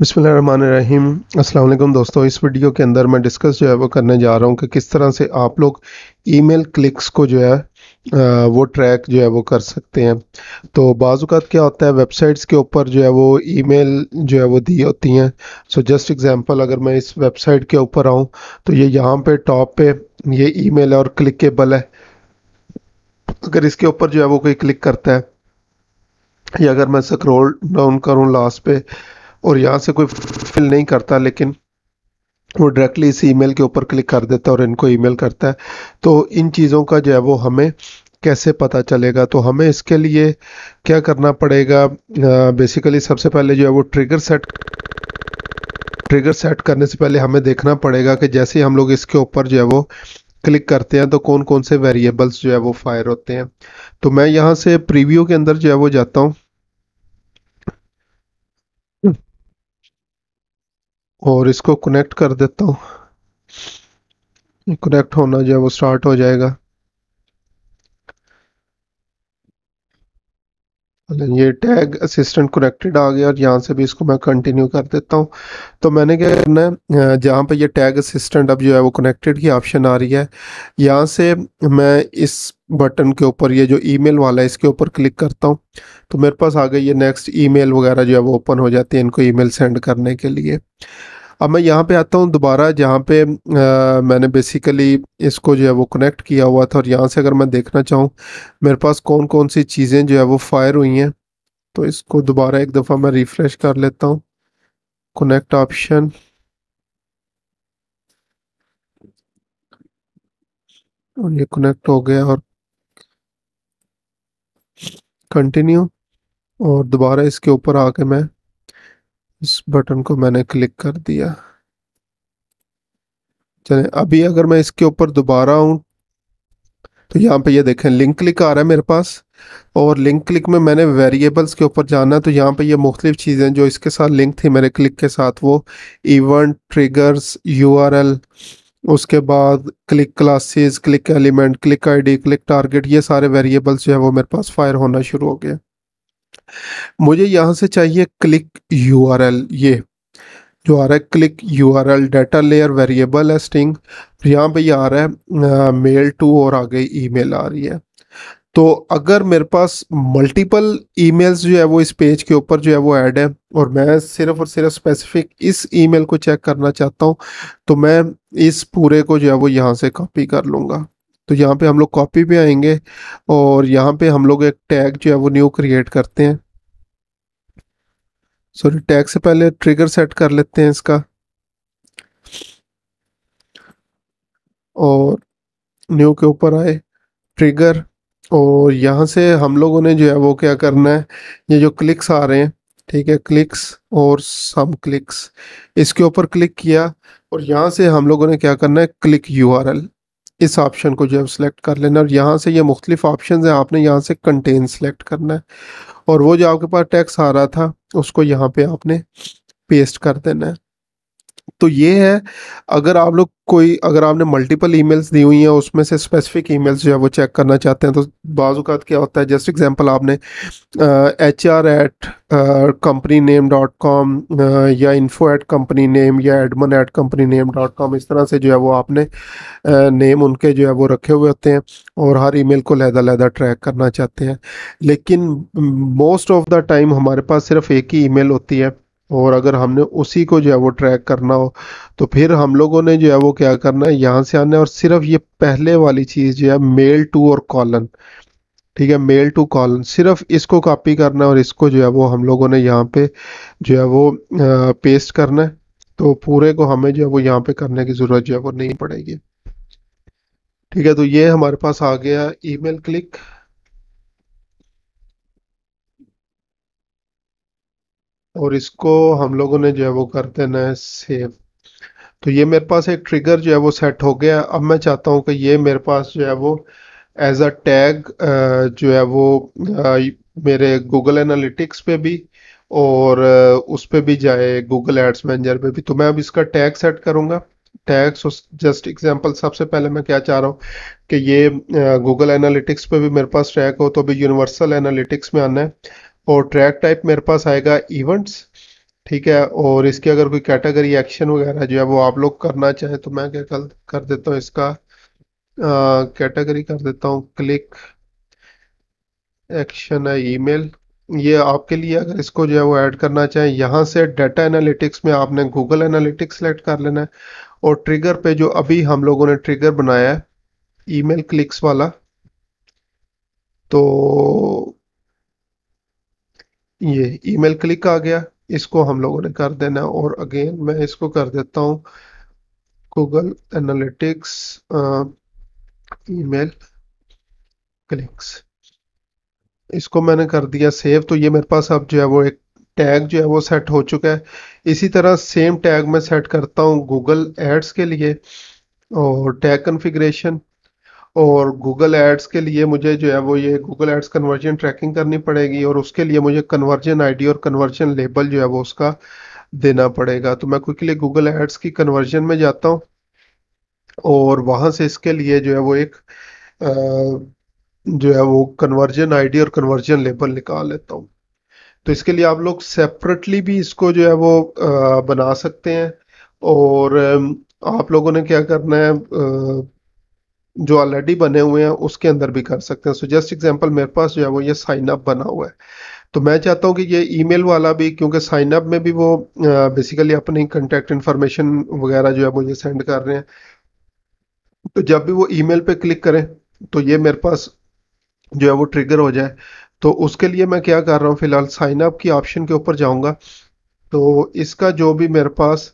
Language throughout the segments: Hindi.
बिस्मिल्लाहिर्रहमानिर्रहीम। अस्सलाम वालेकुम दोस्तों, इस वीडियो के अंदर मैं डिस्कस जो है वो करने जा रहा हूँ कि किस तरह से आप लोग ईमेल क्लिक्स को जो है वो ट्रैक जो है वो कर सकते हैं। तो बाज़ औक़ात क्या होता है, वेबसाइट्स के ऊपर जो है वो ईमेल जो है वो दी होती हैं। सो जस्ट एग्जांपल, अगर मैं इस वेबसाइट के ऊपर आऊँ तो ये यहाँ पे टॉप पे ये ईमेल है और क्लिकेबल है। अगर इसके ऊपर जो है वो कोई क्लिक करता है या अगर मैं स्क्रॉल डाउन करूँ लास्ट पे और यहाँ से कोई फिल नहीं करता, लेकिन वो डायरेक्टली इस ईमेल के ऊपर क्लिक कर देता है और इनको ईमेल करता है, तो इन चीज़ों का जो है वो हमें कैसे पता चलेगा। तो हमें इसके लिए क्या करना पड़ेगा, बेसिकली सबसे पहले जो है वो ट्रिगर सेट करने से पहले हमें देखना पड़ेगा कि जैसे ही हम लोग इसके ऊपर जो है वो क्लिक करते हैं तो कौन कौन से वेरिएबल्स जो है वो फायर होते हैं। तो मैं यहाँ से प्रीव्यू के अंदर जो है वो जाता हूँ और इसको कनेक्ट कर देता हूँ। कनेक्ट होना जो है वो स्टार्ट हो जाएगा। ये टैग असिस्टेंट कनेक्टेड आ गया और यहाँ से भी इसको मैं कंटिन्यू कर देता हूँ। तो मैंने क्या करना है, जहाँ पे ये टैग असिस्टेंट अब जो है वो कनेक्टेड की ऑप्शन आ रही है, यहाँ से मैं इस बटन के ऊपर, ये जो ईमेल वाला है, इसके ऊपर क्लिक करता हूँ तो मेरे पास आ गई ये नेक्स्ट ईमेल वगैरह जो है वो ओपन हो जाती है इनको ईमेल सेंड करने के लिए। अब मैं यहाँ पे आता हूँ दोबारा, जहाँ पे मैंने बेसिकली इसको जो है वो कनेक्ट किया हुआ था, और यहाँ से अगर मैं देखना चाहूँ मेरे पास कौन कौन सी चीज़ें जो है वो फायर हुई हैं, तो इसको दोबारा एक दफ़ा मैं रिफ्रेश कर लेता हूँ। कनेक्ट ऑप्शन, और ये कनेक्ट हो गया, और कंटिन्यू, और दोबारा इसके ऊपर आके मैं इस बटन को मैंने क्लिक कर दिया। चले, अभी अगर मैं इसके ऊपर दोबारा आऊँ तो यहाँ पे ये देखें लिंक क्लिक आ रहा है मेरे पास, और लिंक क्लिक में मैंने वेरिएबल्स के ऊपर जाना है, तो यहाँ पे ये मुख्तलिफ चीज़ें जो इसके साथ लिंक थी मेरे क्लिक के साथ, वो इवेंट, ट्रिगर्स, यूआरएल, उसके बाद click classes, click element, click ID, click target, ये सारे वेरिएबल्स जो है वो मेरे पास फायर होना शुरू हो गए। मुझे यहाँ से चाहिए क्लिक यूआरएल, ये जो आ रहा है click URL data layer variable है स्ट्रिंग, यहाँ पे ये आ रहा है मेल टू, और आगे ईमेल आ रही है। तो अगर मेरे पास मल्टीपल ईमेल्स जो है वो इस पेज के ऊपर जो है वो ऐड है, और मैं सिर्फ और सिर्फ स्पेसिफिक इस ईमेल को चेक करना चाहता हूँ, तो मैं इस पूरे को जो है वो यहाँ से कॉपी कर लूँगा। तो यहाँ पे हम लोग कॉपी पे आएंगे और यहाँ पे हम लोग एक टैग जो है वो न्यू क्रिएट करते हैं। सॉरी, टैग से पहले ट्रिगर सेट कर लेते हैं इसका, और न्यू के ऊपर आए ट्रिगर, और यहाँ से हम लोगों ने जो है वो क्या करना है, ये जो क्लिक्स आ रहे हैं, ठीक है, क्लिक्स और सम क्लिक्स, इसके ऊपर क्लिक किया, और यहाँ से हम लोगों ने क्या करना है, क्लिक यूआरएल, इस ऑप्शन को जो है सिलेक्ट कर लेना, और यहाँ से ये मुख्तलिफ ऑप्शन है, आपने यहाँ से कंटेन सेलेक्ट करना है, और वो जो आपके पास टेक्स्ट आ रहा था उसको यहाँ पे आपने पेस्ट कर देना है। तो ये है, अगर आप लोग कोई, अगर आपने मल्टीपल ईमेल्स दी हुई हैं उसमें से स्पेसिफिक ईमेल्स जो है वो चेक करना चाहते हैं, तो बाज़ औक़ात क्या होता है, जस्ट एग्जांपल, आपने HR@companyName.com या info@companyName या admin@companyName.com, इस तरह से जो है वो आपने नेम उनके जो है वो रखे हुए होते हैं, और हर ईमेल को लहदा ट्रैक करना चाहते हैं। लेकिन मोस्ट ऑफ द टाइम हमारे पास सिर्फ एक ही ईमेल होती है, और अगर हमने उसी को जो है वो ट्रैक करना हो तो फिर हम लोगों ने जो है वो क्या करना है, यहाँ से आना है, और सिर्फ ये पहले वाली चीज़ जो है मेल टू और कॉलन, ठीक है, मेल टू कॉलन, सिर्फ इसको कॉपी करना है, और इसको जो है वो हम लोगों ने यहाँ पे जो है वो पेस्ट करना है। तो पूरे को हमें जो है वो यहाँ पे करने की ज़रूरत जो है वो नहीं पड़ेगी। ठीक है, तो ये हमारे पास आ गया ईमेल क्लिक, और इसको हम लोगों ने जो है वो कर देना है सेव। तो ये मेरे पास एक ट्रिगर जो है वो सेट हो गया। अब मैं चाहता हूँ कि ये मेरे पास जो है वो एज अ टैग जो है वो मेरे गूगल एनालिटिक्स पे भी, और उस पे भी जाए, गूगल एड्स मैनेजर पे भी। तो मैं अब इसका टैग सेट करूँगा। टैग्स, जस्ट एग्जांपल, सबसे पहले मैं क्या चाह रहा हूँ कि ये गूगल एनालिटिक्स पे भी मेरे पास ट्रैक हो, तो अभी यूनिवर्सल एनालिटिक्स में आना है, और ट्रैक टाइप मेरे पास आएगा इवेंट्स, ठीक है, और इसकी अगर कोई कैटेगरी एक्शन वगैरह जो है वो आप लोग करना चाहें तो मैं क्या कर देता हूँ इसका कैटेगरी कर देता हूँ क्लिक एक्शन है ईमेल। ये आपके लिए अगर इसको जो है वो ऐड करना चाहें, यहाँ से डाटा एनालिटिक्स में आपने गूगल एनालिटिक्स सेलेक्ट कर लेना है, और ट्रिगर पे जो अभी हम लोगों ने ट्रिगर बनाया है ईमेल क्लिक्स वाला, तो ये ईमेल क्लिक आ गया, इसको हम लोगों ने कर देना है। और अगेन मैं इसको कर देता हूँ गूगल एनालिटिक्स ईमेल क्लिक्स, इसको मैंने कर दिया सेव। तो ये मेरे पास अब जो है वो एक टैग जो है वो सेट हो चुका है। इसी तरह सेम टैग मैं सेट करता हूँ गूगल एड्स के लिए, और टैग कॉन्फ़िगरेशन, और गूगल एड्स के लिए मुझे जो है वो ये गूगल एड्स कन्वर्जन ट्रैकिंग करनी पड़ेगी, और उसके लिए मुझे कन्वर्जन आईडी और कन्वर्जन लेबल जो है वो उसका देना पड़ेगा। तो मैं क्विकली गूगल एड्स की कन्वर्जन में जाता हूँ, और वहां से इसके लिए जो है वो एक जो है वो कन्वर्जन आईडी और कन्वर्जन लेबल निकाल लेता हूँ। तो इसके लिए आप लोग सेपरेटली भी इसको जो है वो बना सकते हैं, और आप लोगों ने क्या करना है, जो ऑलरेडी बने हुए हैं उसके अंदर भी कर सकते हैं। सो जस्ट एग्जांपल मेरे पास जो है वो ये साइन अप बना हुआ है, तो मैं चाहता हूँ कि ये ईमेल वाला भी, क्योंकि साइन अप में भी वो बेसिकली अपनी कांटेक्ट इन्फॉर्मेशन वगैरह जो है वो ये सेंड कर रहे हैं, तो जब भी वो ईमेल पे क्लिक करें तो ये मेरे पास जो है वो ट्रिगर हो जाए। तो उसके लिए मैं क्या कर रहा हूँ, फिलहाल साइन अप की ऑप्शन के ऊपर जाऊंगा, तो इसका जो भी मेरे पास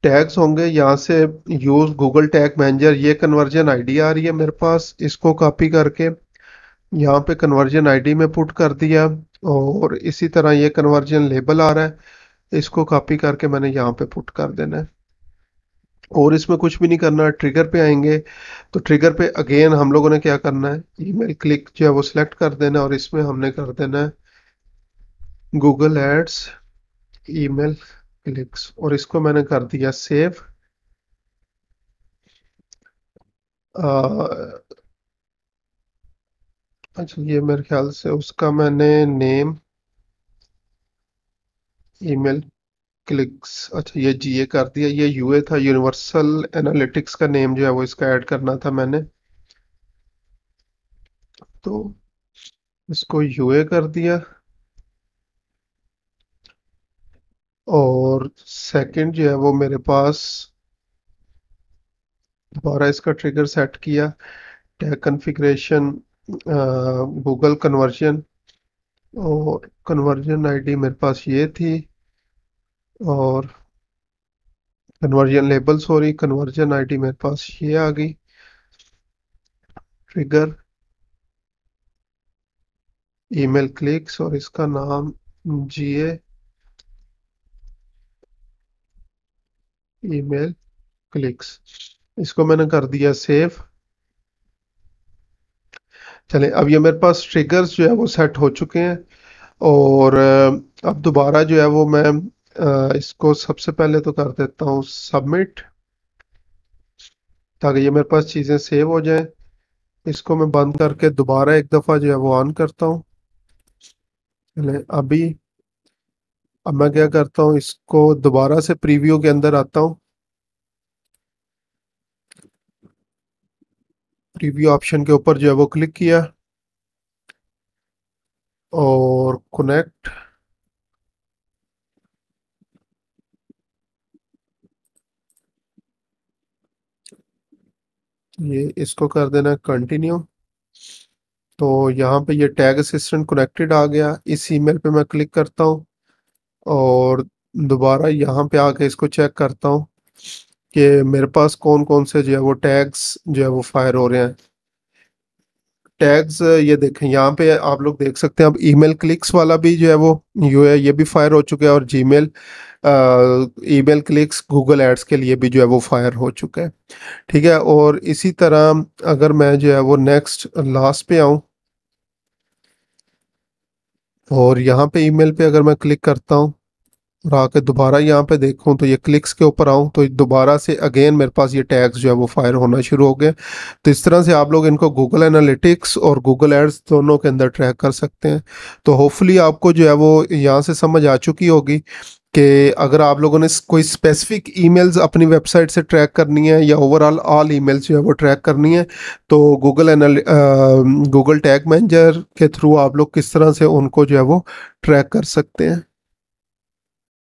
टैग्स होंगे यहाँ से, यूज गूगल टैग मैनेजर, ये कन्वर्जन आईडी आ रही है मेरे पास, इसको कॉपी करके यहाँ पे कन्वर्जन आईडी में पुट कर दिया, और इसी तरह ये कन्वर्जन लेबल आ रहा है, इसको कॉपी करके मैंने यहाँ पे पुट कर देना है। और इसमें कुछ भी नहीं करना, ट्रिगर पे आएंगे, तो ट्रिगर पे अगेन हम लोगों ने क्या करना है, ईमेल क्लिक जो है वो सिलेक्ट कर देना है, और इसमें हमने कर देना है गूगल एड्स ईमेल क्लिक्स, और इसको मैंने कर दिया सेव। अच्छा, ये मेरे ख्याल से उसका मैंने नेम ईमेल क्लिक्स, अच्छा ये जीए कर दिया, ये यूए था, यूनिवर्सल एनालिटिक्स का नेम जो है वो इसका ऐड करना था मैंने, तो इसको यूए कर दिया। और सेकंड जो है वो मेरे पास दोबारा इसका ट्रिगर सेट किया, टैग कॉन्फ़िगरेशन गूगल कन्वर्जन, और कन्वर्जन आईडी मेरे पास ये थी, और conversion label, sorry conversion ID मेरे पास ये आ गई, ट्रिगर ईमेल क्लिक्स, और इसका नाम जीए ईमेल क्लिक्स, इसको मैंने कर दिया सेव। चले, अब ये मेरे पास ट्रिगर्स जो है वो सेट हो चुके हैं, और अब दोबारा जो है वो मैं इसको सबसे पहले तो कर देता हूँ सबमिट, ताकि ये मेरे पास चीज़ें सेव हो जाएं। इसको मैं बंद करके दोबारा एक दफ़ा जो है वो ऑन करता हूँ। चले अभी, अब मैं क्या करता हूँ, इसको दोबारा से प्रीव्यू के अंदर आता हूँ, प्रीव्यू ऑप्शन के ऊपर जो है वो क्लिक किया, और कनेक्ट, ये इसको कर देना कंटिन्यू। तो यहाँ पे ये टैग असिस्टेंट कनेक्टेड आ गया, इस ईमेल पे मैं क्लिक करता हूँ, और दोबारा यहाँ पे आके इसको चेक करता हूँ कि मेरे पास कौन कौन से जो है वो टैग्स जो है वो फायर हो रहे हैं। टैग्स ये देखें, यहाँ पे आप लोग देख सकते हैं, अब ईमेल क्लिक्स वाला भी जो है वो यू है, ये भी फायर हो चुका है, और Gmail email clicks Google ads के लिए भी जो है वो फायर हो चुका है। ठीक है, और इसी तरह अगर मैं जो है वो नेक्स्ट लास्ट पे आऊँ, और यहाँ पे ईमेल पे अगर मैं क्लिक करता हूँ, और आके दोबारा यहाँ पे देखूँ तो ये क्लिक्स के ऊपर आऊँ तो दोबारा से अगेन मेरे पास ये टैग्स जो है वो फायर होना शुरू हो गए। तो इस तरह से आप लोग इनको गूगल एनालिटिक्स और गूगल एड्स दोनों के अंदर ट्रैक कर सकते हैं। तो होपफुली आपको जो है वो यहाँ से समझ आ चुकी होगी कि अगर आप लोगों ने कोई स्पेसिफिक ईमेल्स अपनी वेबसाइट से ट्रैक करनी है या ओवरऑल ऑल ईमेल्स जो है वो ट्रैक करनी है, तो गूगल टैग मैनेजर के थ्रू आप लोग किस तरह से उनको जो है वो ट्रैक कर सकते हैं।